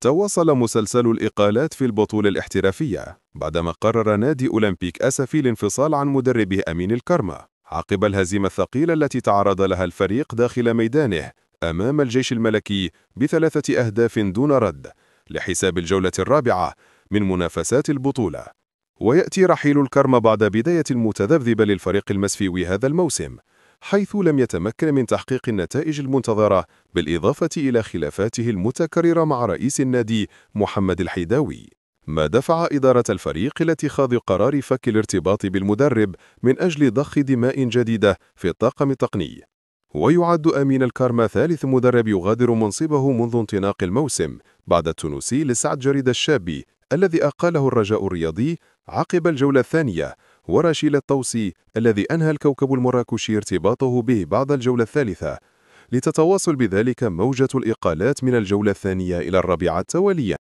تواصل مسلسل الإقالات في البطولة الاحترافية بعدما قرر نادي أولمبيك أسفي الانفصال عن مدربه أمين الكرمة عقب الهزيمة الثقيلة التي تعرض لها الفريق داخل ميدانه أمام الجيش الملكي ب3 أهداف دون رد لحساب الجولة الرابعة من منافسات البطولة. ويأتي رحيل الكرمة بعد بداية متذبذبة للفريق المسفيوي هذا الموسم، حيث لم يتمكن من تحقيق النتائج المنتظرة، بالإضافة إلى خلافاته المتكررة مع رئيس النادي محمد الحيداوي، ما دفع إدارة الفريق إلى اتخاذ قرار فك الارتباط بالمدرب من أجل ضخ دماء جديدة في الطاقم التقني. ويعد أمين الكرمة ثالث مدرب يغادر منصبه منذ انطلاق الموسم بعد التونسي لسعد جريدة الشابي الذي أقاله الرجاء الرياضي عقب الجولة الثانية، ورشيل الطوسي الذي أنهى الكوكب المراكشي ارتباطه به بعد الجولة الثالثة، لتتواصل بذلك موجة الإقالات من الجولة الثانية إلى الرابعة التوالية.